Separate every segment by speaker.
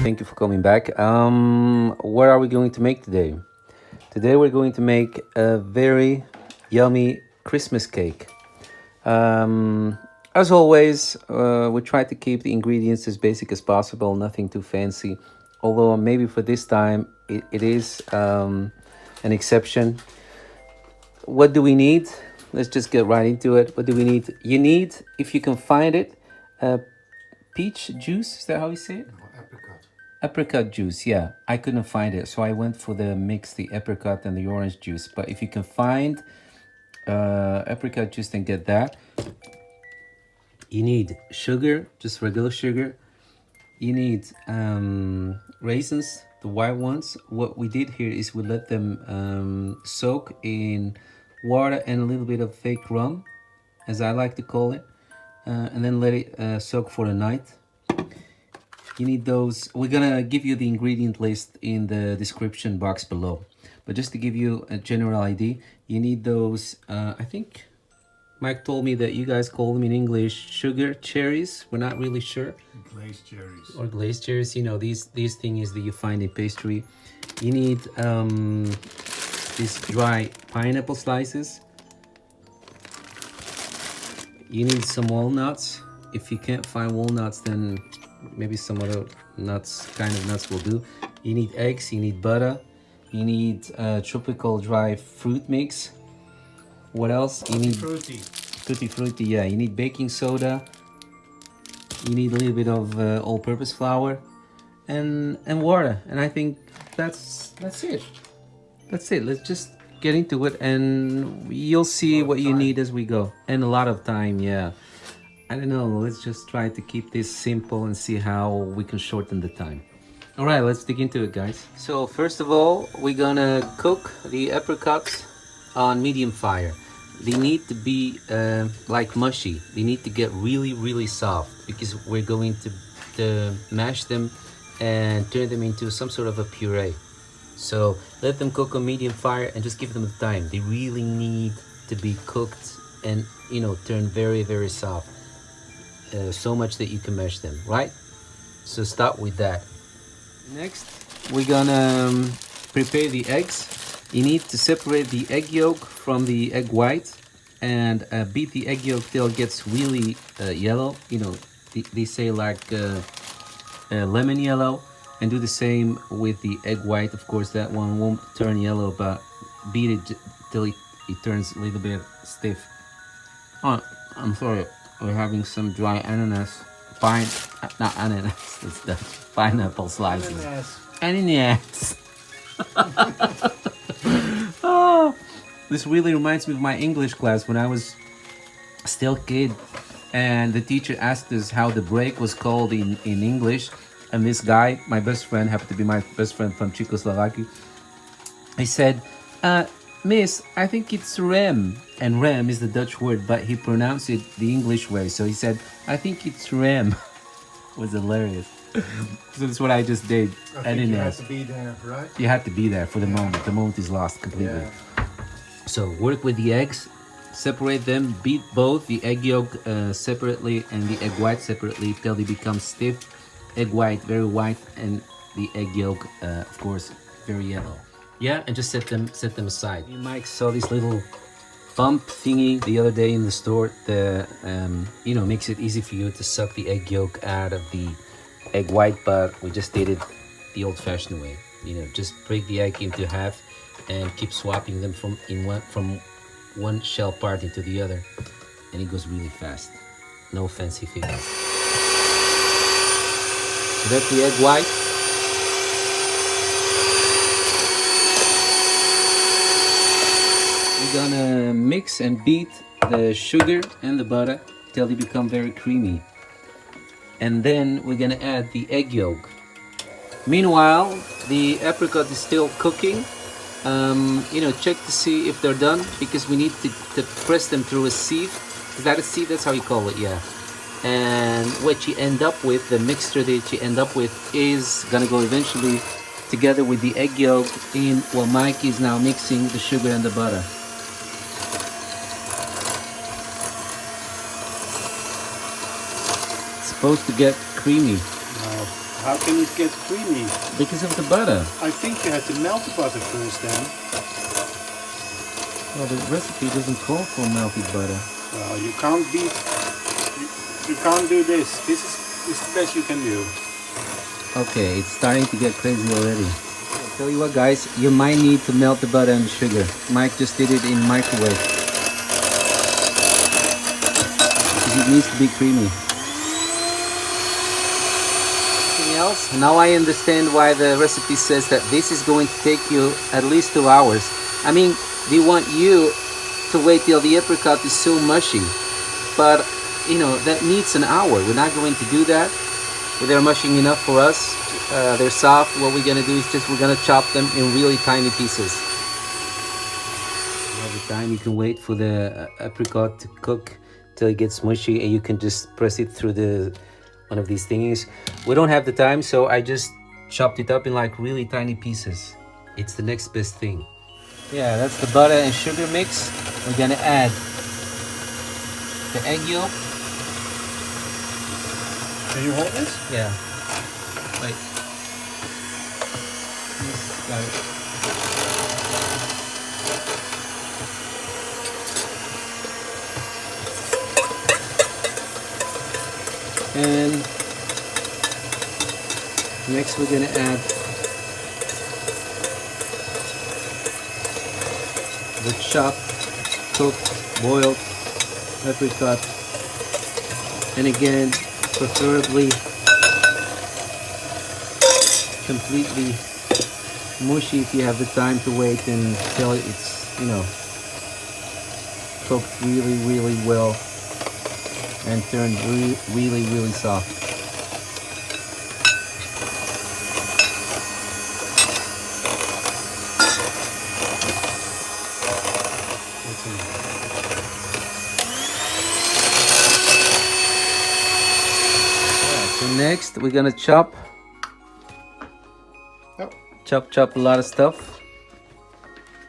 Speaker 1: Thank you for coming back. What are we going to make today? Today we're going to make a very yummy Christmas cake. As always, we try to keep the ingredients as basic as possible, nothing too fancy. Although maybe for this time it is an exception. What do we need? Let's just get right into it. What do we need? You need, if you can find it, peach juice. Is that how you say it?
Speaker 2: No, apricot.
Speaker 1: Apricot juice, yeah. I couldn't find it, so I went for the mix, the apricot and the orange juice. But if you can find apricot juice, then get that. You need sugar, just regular sugar. You need raisins, the white ones. What we did here is we let them soak in water and a little bit of fake rum, as I like to call it, and then let it soak for a night. You need those. We're gonna give you the ingredient list in the description box below, but just to give you a general idea, you need those. I think Mike told me that you guys call them in English sugar cherries. We're not really sure.
Speaker 2: Glazed cherries.
Speaker 1: Or glazed cherries. You know, these things that you find in pastry. You need these dry pineapple slices. You need some walnuts. If you can't find walnuts, then maybe some other kind of nuts will do. You need eggs, you need butter, you need tropical dry fruit mix. What else? You need tutti frutti, yeah. You need baking soda. You need a little bit of all-purpose flour and water. And I think that's it. That's it. Let's just get into it, and you'll see what you need as we go. And a lot of time, yeah. I don't know, let's just try to keep this simple and see how we can shorten the time. All right, let's dig into it, guys. So first of all, we're gonna cook the apricots on medium fire. They need to be like mushy. They need to get really, really soft because we're going to mash them and turn them into some sort of a puree. So let them cook on medium fire and just give them the time. They really need to be cooked and, you know, turn very, very soft. So much that you can mash them, right? So start with that. Next, we're gonna prepare the eggs. You need to separate the egg yolk from the egg white and beat the egg yolk till it gets really yellow. You know, they say like lemon yellow, and do the same with the egg white. Of course, that one won't turn yellow, but beat it till it turns a little bit stiff. Oh, I'm sorry. We're having some dry ananas, not ananas, it's the pineapple slices. Ananas. Oh, this really reminds me of my English class when I was still a kid, and the teacher asked us how the break was called in English, and this guy, my best friend, happened to be my best friend from Czechoslovakia, he said, Miss, I think it's rem. And rem is the Dutch word, but he pronounced it the English way. So he said, I think it's rem. It was hilarious. So that's what I just did.
Speaker 2: I think you had to be there, right?
Speaker 1: You had to be there for the moment. The moment is lost completely. Yeah. So work with the eggs, separate them, beat both the egg yolk separately and the egg white separately till they become stiff. Egg white, very white, and the egg yolk, of course, very yellow. Yeah, and just set them aside. You might saw this little bump thingy the other day in the store. The you know, makes it easy for you to suck the egg yolk out of the egg white, but we just did it the old-fashioned way. You know, just break the egg into half and keep swapping them from one shell part into the other, and it goes really fast. No fancy figures. So that's the egg white. We're gonna mix and beat the sugar and the butter till they become very creamy. And then we're gonna add the egg yolk. Meanwhile, the apricot is still cooking. You know, check to see if they're done, because we need to press them through a sieve. Is that a sieve? That's how you call it, yeah. And what you end up with, the mixture that you end up with, is gonna go eventually together with the egg yolk in what Mike is now mixing the sugar and the butter. It's supposed to get creamy.
Speaker 2: No. How can it get creamy?
Speaker 1: Because of the butter.
Speaker 2: I think you had to melt the butter first then.
Speaker 1: Well, the recipe doesn't call for melted butter.
Speaker 2: Well, you can't beat... You can't do this. This is the best you can do.
Speaker 1: Okay, it's starting to get crazy already. I'll tell you what, guys, you might need to melt the butter and the sugar. Mike just did it in microwave. Because it needs to be creamy. Anything else? Now I understand why the recipe says that this is going to take you at least 2 hours. I mean, they want you to wait till the apricot is so mushy. But, you know, that needs an hour. We're not going to do that. They're mushing enough for us. They're soft. What we're gonna do is we're gonna chop them in really tiny pieces. All the time you can wait for the apricot to cook till it gets mushy, and you can just press it through one of these thingies. We don't have the time, so I just chopped it up in like really tiny pieces. It's the next best thing. Yeah, that's the butter and sugar mix. We're gonna add the egg yolk.
Speaker 2: Can you hold this?
Speaker 1: Yeah. Wait. Got it. And next we're gonna add the chopped, cooked, boiled apricot, and again, preferably completely mushy if you have the time to wait until it's, you know, cooked really well and turned really soft. So next we're gonna chop a lot of stuff,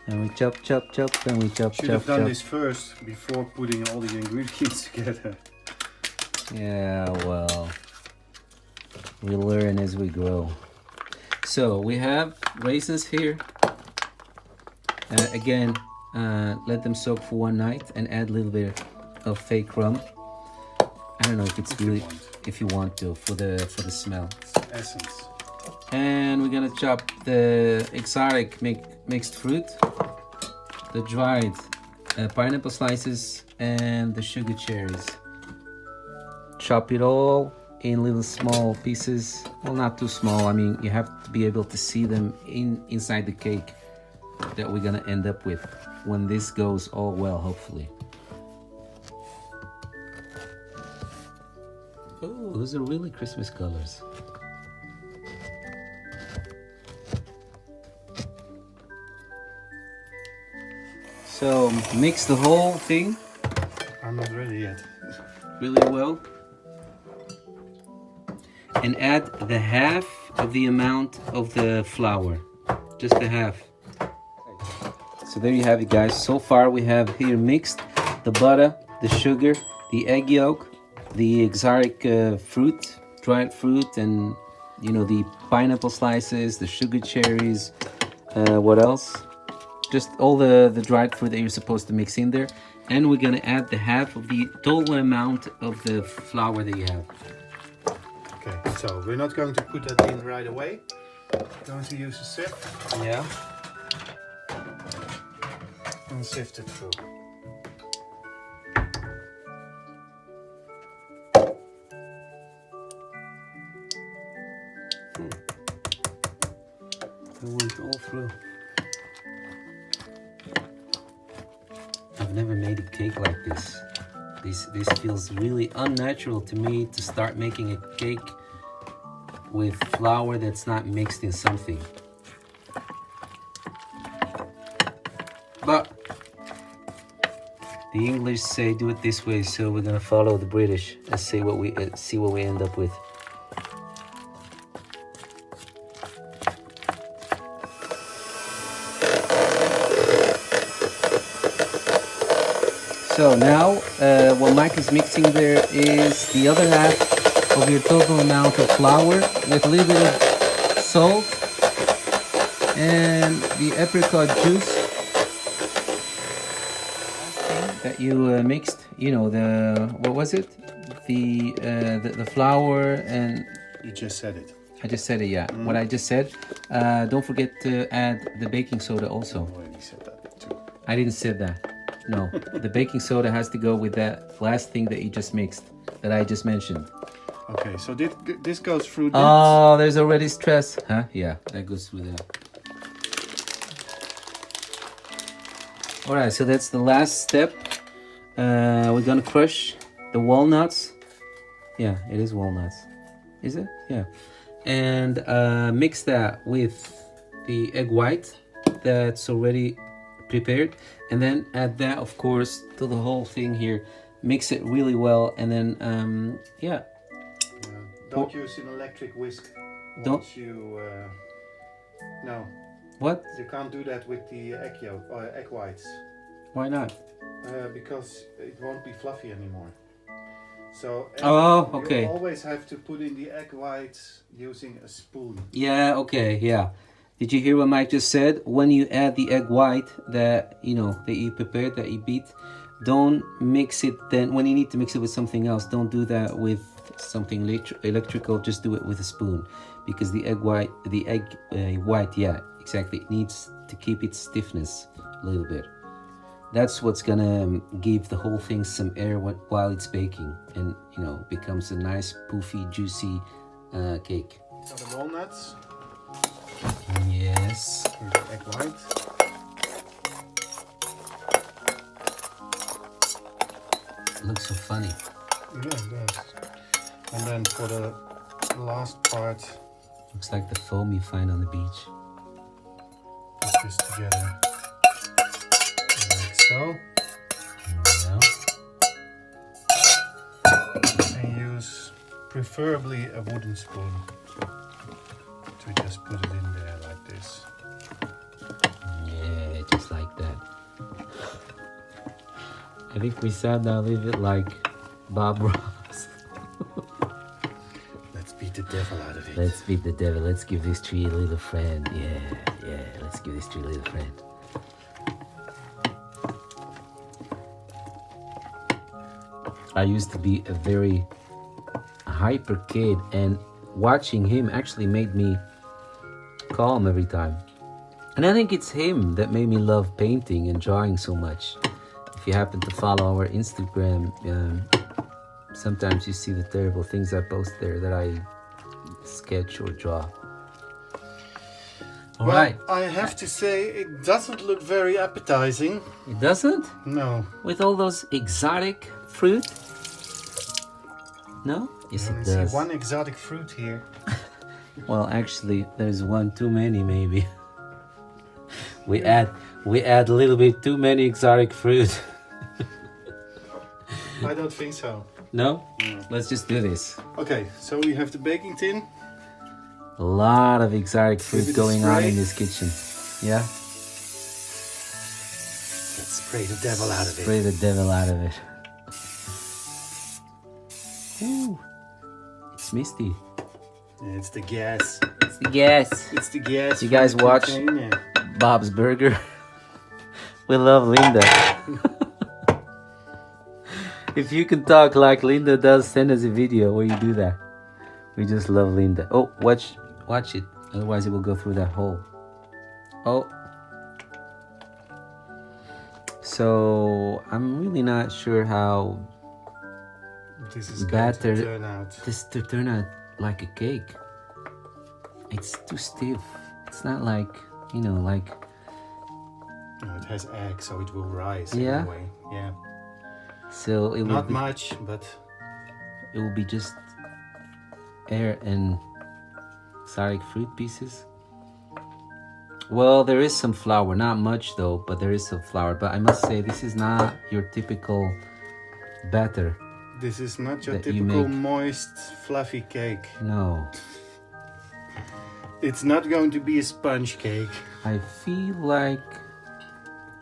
Speaker 1: and we chop and we chop.
Speaker 2: Should have done this first before putting all the ingredients together.
Speaker 1: Yeah, well, we learn as we grow. So we have raisins here. Again, let them soak for one night and add a little bit of fake rum. I don't know if it's really, if you want to, for the smell.
Speaker 2: Essence.
Speaker 1: And we're gonna chop the exotic mixed fruit, the dried pineapple slices, and the sugar cherries. Chop it all in little small pieces. Well, not too small. I mean, you have to be able to see them inside the cake that we're gonna end up with when this goes all well, hopefully. Oh, those are really Christmas colors. So mix the whole thing.
Speaker 2: I'm not ready yet.
Speaker 1: Really well. And add the half of the amount of the flour. Just the half. So there you have it, guys. So far we have here mixed the butter, the sugar, the egg yolk, the exotic fruit, dried fruit, and you know, the pineapple slices, the sugar cherries, what else? Just all the dried fruit that you're supposed to mix in there. And we're gonna add the half of the total amount of the flour that you have.
Speaker 2: Okay, so we're not going to put that in right away. We're going to use a sieve.
Speaker 1: Yeah.
Speaker 2: And sift it through.
Speaker 1: It went all through. I've never made a cake like this. This feels really unnatural to me, to start making a cake with flour that's not mixed in something. But the English say do it this way, so we're gonna follow the British and see what we end up with. So now what Mike is mixing there is the other half of your total amount of flour with a little bit of salt and the apricot juice that you mixed. You know, what was it? The flour and...
Speaker 2: You just said it.
Speaker 1: I just said it, yeah. What I just said. Don't forget to add the baking soda also.
Speaker 2: I already said that too.
Speaker 1: I didn't say that. No, the baking soda has to go with that last thing that you just mixed, that I just mentioned.
Speaker 2: Okay, so this goes through this.
Speaker 1: Oh, there's already stress. Huh? Yeah, that goes through there. All right, so that's the last step. We're gonna crush the walnuts. Yeah, it is walnuts. Is it? Yeah. And mix that with the egg white that's already prepared, and then add that, of course, to the whole thing here. Mix it really well, and then yeah.
Speaker 2: Don't use an electric whisk. Once you no.
Speaker 1: What?
Speaker 2: You can't do that with the egg yolk or egg whites.
Speaker 1: Why not?
Speaker 2: Because it won't be fluffy anymore. So
Speaker 1: okay.
Speaker 2: You always have to put in the egg whites using a spoon.
Speaker 1: Yeah, okay, yeah. Did you hear what Mike just said? When you add the egg white that you prepared, that you beat, don't mix it then. When you need to mix it with something else, don't do that with something electrical. Just do it with a spoon, because the egg white, yeah, exactly, it needs to keep its stiffness a little bit. That's what's gonna give the whole thing some air while it's baking, and becomes a nice poofy, juicy cake.
Speaker 2: So the walnuts.
Speaker 1: Yes.
Speaker 2: Here's the egg white.
Speaker 1: It looks so funny.
Speaker 2: Yeah, it does. And then for the last part,
Speaker 1: looks like the foam you find on the beach.
Speaker 2: put this together like so.
Speaker 1: Yeah.
Speaker 2: And use preferably a wooden spoon to just put it in there like this.
Speaker 1: Yeah, just like that. I think we said now leave it like Bob Ross.
Speaker 2: Let's beat the devil out of it.
Speaker 1: Let's beat the devil. Let's give this tree a little friend. Yeah. Let's give this tree a little friend. I used to be a very hyper kid, and watching him actually made me calm every time. And I think it's him that made me love painting and drawing so much. If you happen to follow our Instagram, sometimes you see the terrible things I post there that I sketch or draw. All right.
Speaker 2: I have to say, it doesn't look very appetizing.
Speaker 1: It doesn't?
Speaker 2: No.
Speaker 1: With all those exotic fruit? No? Yes, it does.
Speaker 2: See one exotic fruit here.
Speaker 1: Well, actually, there's one too many, maybe. We add a little bit too many exotic fruit.
Speaker 2: I don't think so.
Speaker 1: No? Let's just do this.
Speaker 2: Okay, so we have the baking tin.
Speaker 1: A lot of exotic fruit going on in this kitchen. Yeah?
Speaker 2: Let's spray the devil out of it.
Speaker 1: Spray the devil out of it. Ooh, it's misty.
Speaker 2: It's the gas.
Speaker 1: It's the gas.
Speaker 2: It's the gas.
Speaker 1: You guys watch Bob's Burger? We love Linda. If you can talk like Linda does, send us a video where you do that. We just love Linda. Oh, watch it. Otherwise it will go through that hole. Oh. So I'm really not sure how
Speaker 2: this is going to turn out.
Speaker 1: This to turn out like a cake. It's too stiff. It's not like, like...
Speaker 2: No, it has egg, so it will rise anyway. Yeah.
Speaker 1: So it will
Speaker 2: not much, but
Speaker 1: it will be just air and exotic fruit pieces. Well, there is some flour, not much though, but there is some flour. But I must say, this is not your typical batter.
Speaker 2: This is not your typical moist, fluffy cake.
Speaker 1: No.
Speaker 2: It's not going to be a sponge cake.
Speaker 1: I feel like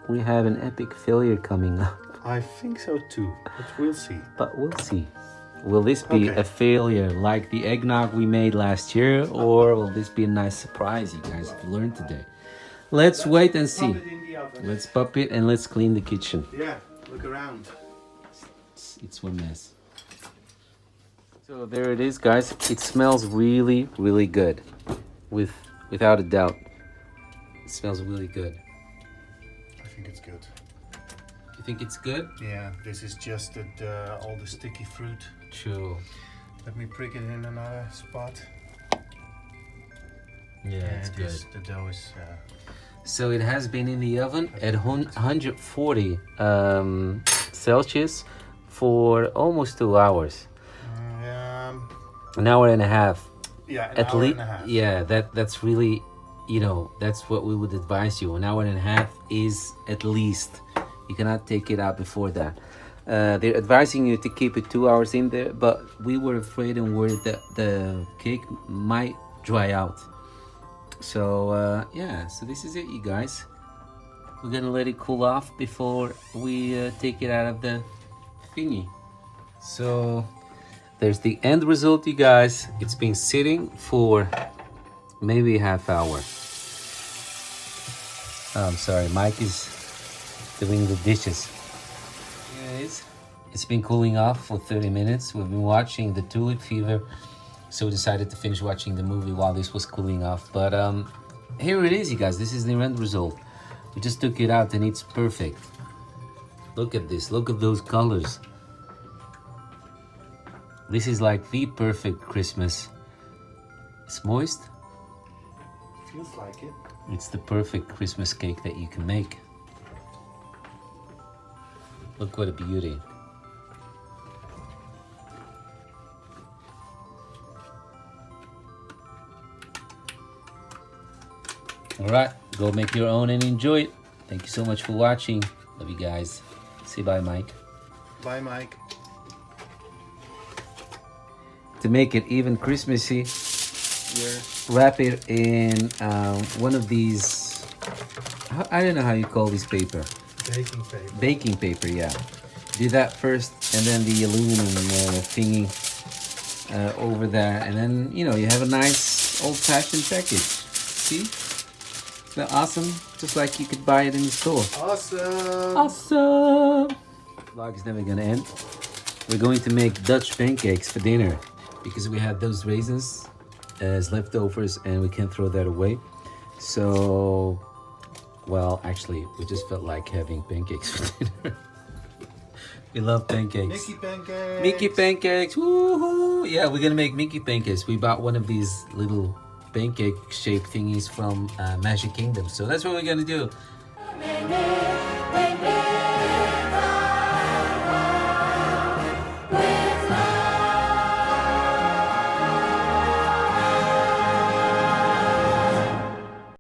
Speaker 1: we have an epic failure coming up.
Speaker 2: I think so too, but we'll see.
Speaker 1: Will this be
Speaker 2: Okay.
Speaker 1: a failure like the eggnog we made last year, or will this be a nice surprise you guys have learned today? Let's wait and see.
Speaker 2: Pop it in the oven.
Speaker 1: Let's pop it and let's clean the kitchen.
Speaker 2: Yeah, look around.
Speaker 1: It's one mess. So there it is, guys. It smells really, really good. Without a doubt. It smells really good.
Speaker 2: I think it's good.
Speaker 1: You think it's good?
Speaker 2: Yeah, this is just all the sticky fruit.
Speaker 1: True.
Speaker 2: Let me prick it in another spot.
Speaker 1: Yeah, it's good.
Speaker 2: The dough is...
Speaker 1: So it has been in the oven at 140 Celsius for almost 2 hours. An hour and a half.
Speaker 2: Yeah,
Speaker 1: At least,
Speaker 2: and a half.
Speaker 1: yeah, that's really, you know, that's what we would advise you. An hour and a half is at least. You cannot take it out before that. They're advising you to keep it 2 hours in there, but we were afraid and worried that the cake might dry out. So yeah, so this is it, you guys. We're gonna let it cool off before we take it out of the thingy. So there's the end result, you guys. It's been sitting for maybe a half hour. Oh, I'm sorry, Mike is doing the dishes. Guys, it's been cooling off for 30 minutes. We've been watching The Tulip Fever, so we decided to finish watching the movie while this was cooling off. But here it is, you guys. This is the end result. We just took it out and it's perfect. Look at this. Look at those colors. This is like the perfect Christmas. It's moist.
Speaker 2: Feels like it.
Speaker 1: It's the perfect Christmas cake that you can make. Look what a beauty. All right, go make your own and enjoy it. Thank you so much for watching. Love you guys. Say bye, Mike.
Speaker 2: Bye, Mike.
Speaker 1: To make it even Christmassy,
Speaker 2: Yeah.
Speaker 1: wrap it in one of these, I don't know how you call this paper.
Speaker 2: Baking paper.
Speaker 1: Baking paper, yeah. Do that first, and then the aluminum thingy over there, and then, you know, you have a nice old-fashioned package. See? Isn't that awesome? Just like you could buy it in the store.
Speaker 2: Awesome.
Speaker 1: Awesome! Vlog is never gonna end. We're going to make Dutch pancakes for dinner because we had those raisins as leftovers and we can't throw that away. So, well, actually, we just felt like having pancakes for dinner. We love pancakes.
Speaker 2: Mickey pancakes.
Speaker 1: Mickey pancakes, woohoo! Yeah, we're gonna make Mickey pancakes. We bought one of these little pancake-shaped thingies from Magic Kingdom. So that's what we're gonna do.